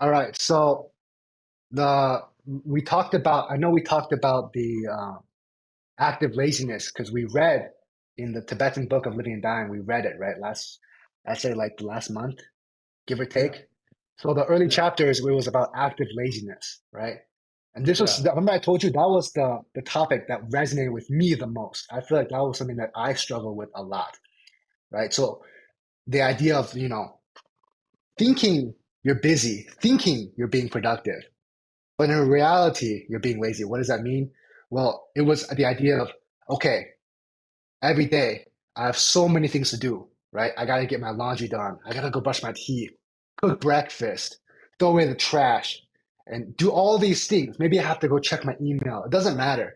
All right. So the we talked about. I know we talked about the active laziness because we read in the Tibetan book of Living and Dying. We read it right last. I say like the last month, give or Yeah, take. So the early yeah, chapters it was about active laziness, right? And this was yeah. remember I told you that was the topic that resonated with me the most. I feel like that was something that I struggle with a lot, right? So the idea of thinking you're busy, thinking you're being productive, but in reality, you're being lazy. What does that mean? Well, it was the idea of, okay, every day I have so many things to do, right? I got to get my laundry done. I got to go brush my teeth, cook breakfast, throw away the trash, and do all these things. Maybe I have to go check my email. It doesn't matter.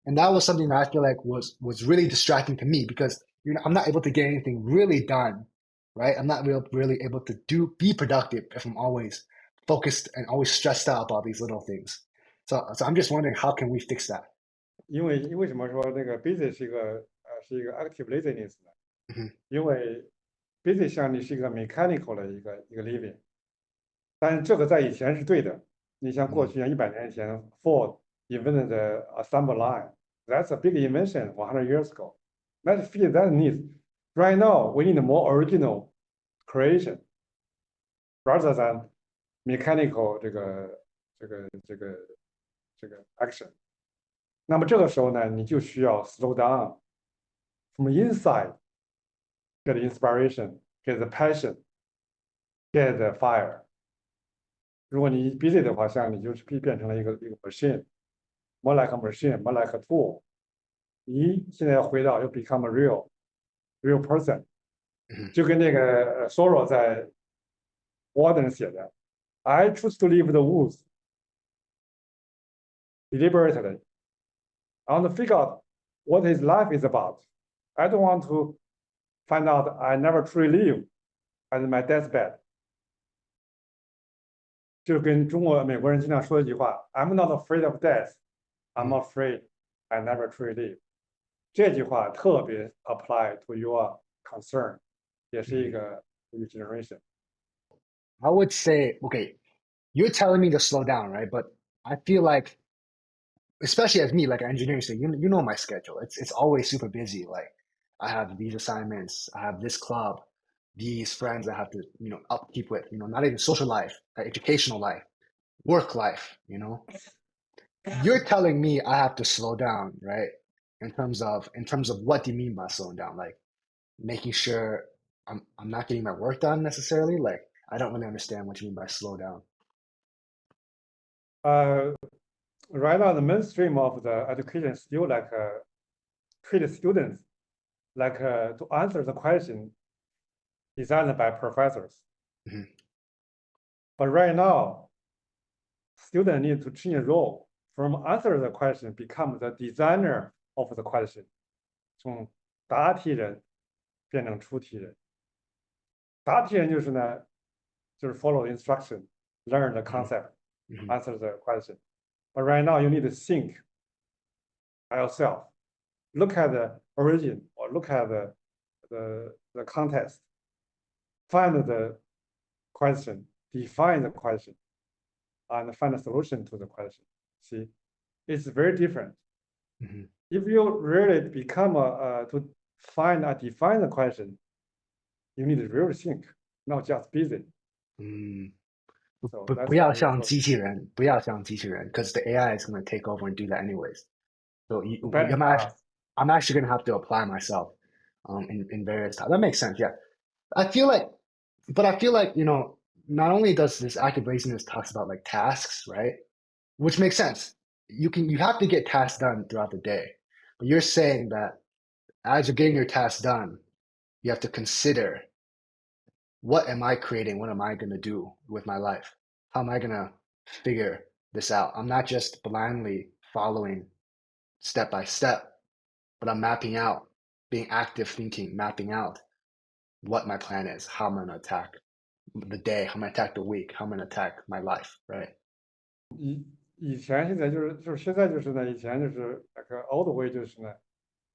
And that was something that I feel like was really distracting to me because I'm not able to get anything really done, right? I'm not really able to be productive if I'm always focused and always stressed out about these little things. So I'm just wondering how can we fix that? 因为什么说那个 busy 是一个 active laziness 呢？Mhm. 因为 busy 相当于是一个 mechanical 的一个 living，但是这个在以前是对的。你像过 Mhm. 去像100年前，Ford invented the assembly line，that's a big invention 100 years ago. Let's fit that needs. Right now, we need more original creation rather than mechanical 这个 action。那么这个时候呢，你就需要 slow down from inside, get inspiration, get the passion, get the fire。如果你 busy 的话，像你就是变成了一个 machine，more like a machine，more like a tool。你现在要回到要 become a real person，Mhm. 就跟那个 Soro 在 Warden 写的，I choose to leave the woods deliberately. I want to figure out what his life is about. I don't want to find out I never truly live at my deathbed. 就跟美国人经常说一句话 ，I'm not afraid of death, I'm Mhm. afraid I never truly live。这句话特别 apply to your concern，也是一 Mhm. 个 generation。I would say, okay, you're telling me to slow down, right? But I feel like, especially as me, like an engineering student, you know my schedule. It's always super busy. Like I have these assignments, I have this club, these friends I have to, upkeep with, not even social life, educational life, work life. You're telling me I have to slow down, right? In terms of what do you mean by slowing down? Like making sure I'm not getting my work done necessarily? Like I don't really understand what you mean by slow down. Right now the mainstream of the education still like treat students like to answer the question designed by professors. Mhm. But right now, students need to change role from answer the question become the designer of the question，从答题人变成出题人。答题人就是呢，就是 follow instruction, learn the Mhm. concept, Mhm. answer the question. But right now you need to think by yourself, look at the origin or look at the context, find the question, define the question, and find a solution to the question. See, it's very different. Mhm. If you really become to find or define the question, you need to really think, not just busy. 嗯，So 不 that's 要 why 像 so 机器人，不要像机器人，because the AI is going to take over and do that anyways. So but I'm actually going to have to apply myself in various times. That makes sense. Yeah. I feel like, but I feel like, not only does this active laziness talks about like tasks, right? Which makes sense. You have to get tasks done throughout the day. But you're saying that as you're getting your tasks done, you have to consider what am I creating? What am I going to do with my life? How am I going to figure this out? I'm not just blindly following step by step, but I'm mapping out, being active thinking, mapping out what my plan is, how I'm going to attack the day, how I'm going to attack the week, how I'm going to attack my life, right? 以前现在就是现在就是呢，以前就是那个 old way 就是呢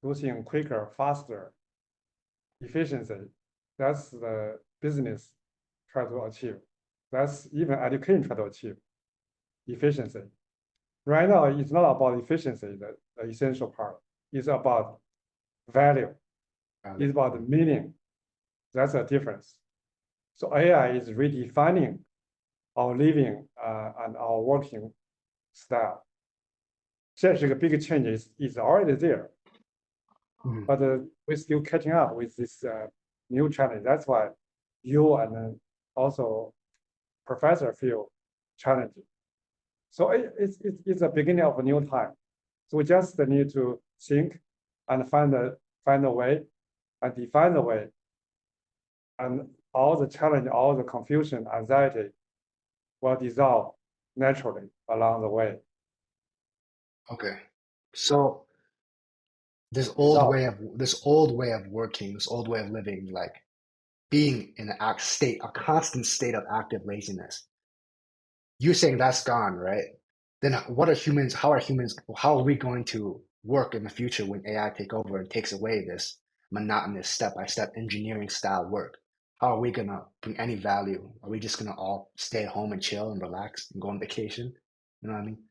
，do things quicker, faster, efficiency. That's the business try to achieve. That's even education try to achieve efficiency. Right now, it's not about efficiency, the essential part. It's about value. It's about the meaning. That's a difference. So AI is redefining our living and our working style. 这是个 big change is already there, Mhm. but we're still catching up with this new challenge. That's why you and also professor feel challenging. So it's a beginning of a new time. So we just need to think and find a way and define the way, and all the challenge, all the confusion, anxiety will dissolve naturally along the way. Okay. So this old Dissolve. way of this old way of working, this old way of living, like being in a constant state of active laziness. You're saying that's gone, right? Then what are humans? How are humans? How are we going to work in the future when AI take over and takes away this monotonous step-by-step engineering style work? How are we gonna bring any value? Are we just gonna all stay at home and chill and relax and go on vacation? You know what I mean?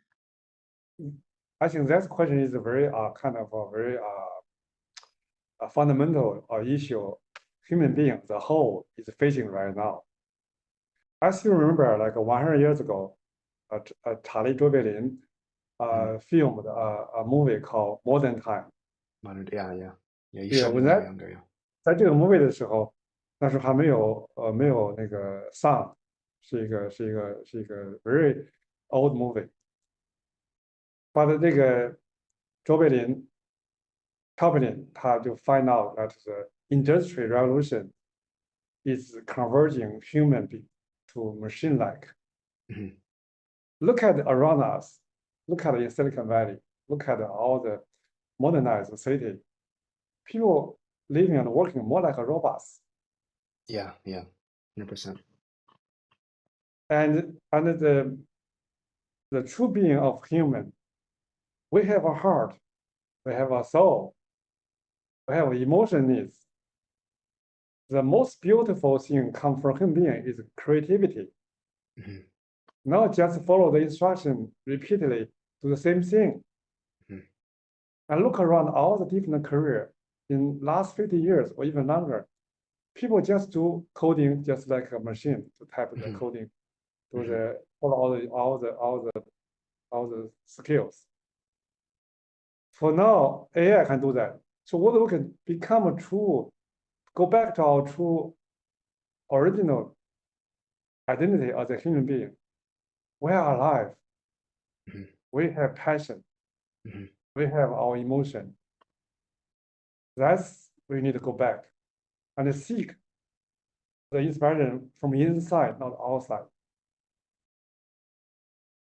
I think that question is a very kind of a very a fundamental issue human being the whole is facing right now. I still remember like 100 years ago,查理卓别林filmed a movie called Modern Time. Yeah, yeah, yeah. You Yeah, showed me when when you were that younger, yeah. 在这个 movie 的时候，那时候还没有那个 sound，是一个 very old movie。But 这个卓别林 Company 他就 find out that the industrial revolution is converging human to machine-like. Mhm. Look at around us. Look at in Silicon Valley. Look at all the modernized city. People living and working more like robots. Yeah, yeah, 100%. And the true being of human, we have a heart, we have a soul, we have emotion needs. The most beautiful thing come from human being is creativity. Mhm. Not just follow the instruction repeatedly, do the same thing. Mhm. And look around all the different career in last 50 years or even longer. People just do coding just like a machine to type the Mhm. coding, do Mhm. the follow all the skills. For now, AI can do that. So what we can become a true, go back to our true original identity as a human being. We are alive. Mhm. We have passion. Mhm. We have our emotion. That's we need to go back and seek the inspiration from inside, not outside.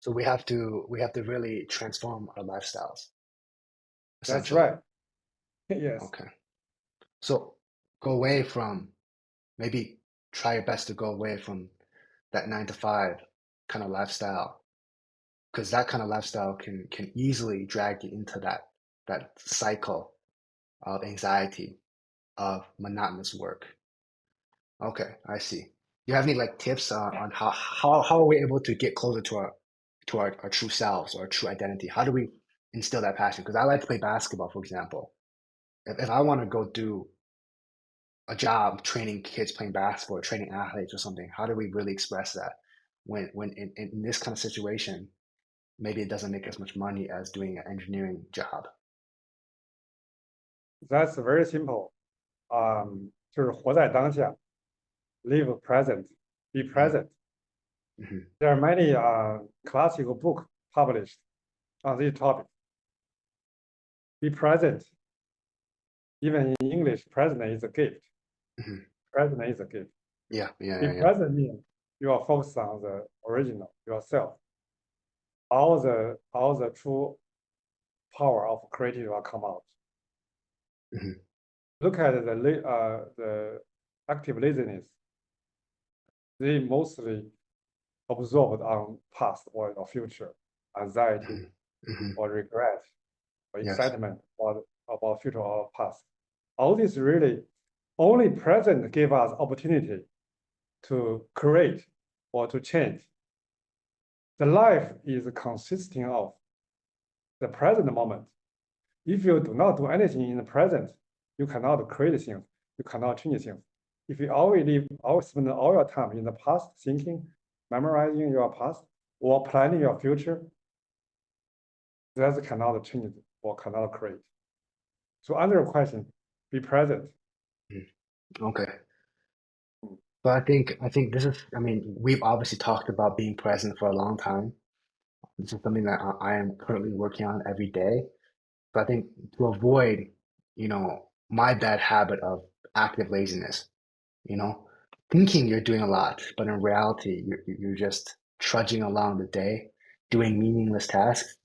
So we have to really transform our lifestyles, That's essentially. right. Yes. Okay. So go away from maybe try your best to go away from that 9 to 5 kind of lifestyle, because that kind of lifestyle can easily drag you into that cycle of anxiety, of monotonous work. Okay, I see. Do you have any like tips on how are we able to get closer to our true selves or our true identity? How do we instill that passion? Because I like to play basketball, for example. If I want to go do a job training kids playing basketball or training athletes or something, how do we really express that when in this kind of situation, maybe it doesn't make as much money as doing an engineering job? That's very simple. 就是活在当下 live present, be Hmm. present. Hmm. There are many classical books published on this topic. Be present. Even in English, present is a gift. Hmm. Present is a gift. Yeah, yeah, Be yeah, yeah. present means you are focused on the original, yourself. All the true power of creativity will come out. Hmm. Look at the active laziness. They mostly absorbed on past or future, anxiety Hmm. Hmm. or regret or Yes. excitement about future or past. All this really only present give us opportunity to create. or to change. The life is consisting of the present moment. If you do not do anything in the present, you cannot create things, you cannot change things. If you always spend all your time in the past thinking, memorizing your past, or planning your future, that cannot change or cannot create. So answer your question, be present. Okay. But I think this is, I mean, we've obviously talked about being present for a long time. This is something that I am currently working on every day. But I think to avoid, my bad habit of active laziness, you know, thinking you're doing a lot, but in reality, you're just trudging along the day, doing meaningless tasks.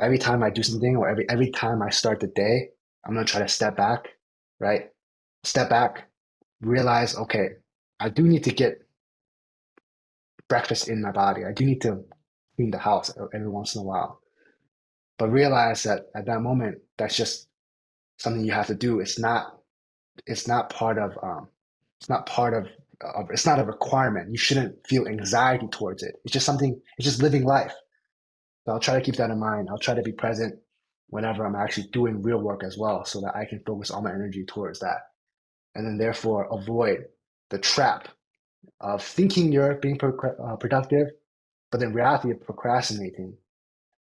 Every time I do something or every time I start the day, I'm gonna try to step back, right? Step back, realize, okay, I do need to get breakfast in my body. I do need to clean the house every once in a while. But realize that at that moment, that's just something you have to do. It's not part of it's not part of it's not a requirement. You shouldn't feel anxiety towards it. It's just something, it's just living life. So I'll try to keep that in mind. I'll try to be present whenever I'm actually doing real work as well, so that I can focus all my energy towards that. And then therefore avoid the trap of thinking you're being productive, but in reality you're procrastinating.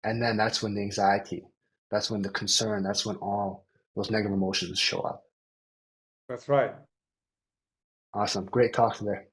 And then that's when the anxiety, that's when the concern, that's when all those negative emotions show up. That's right. Awesome. Great talk today.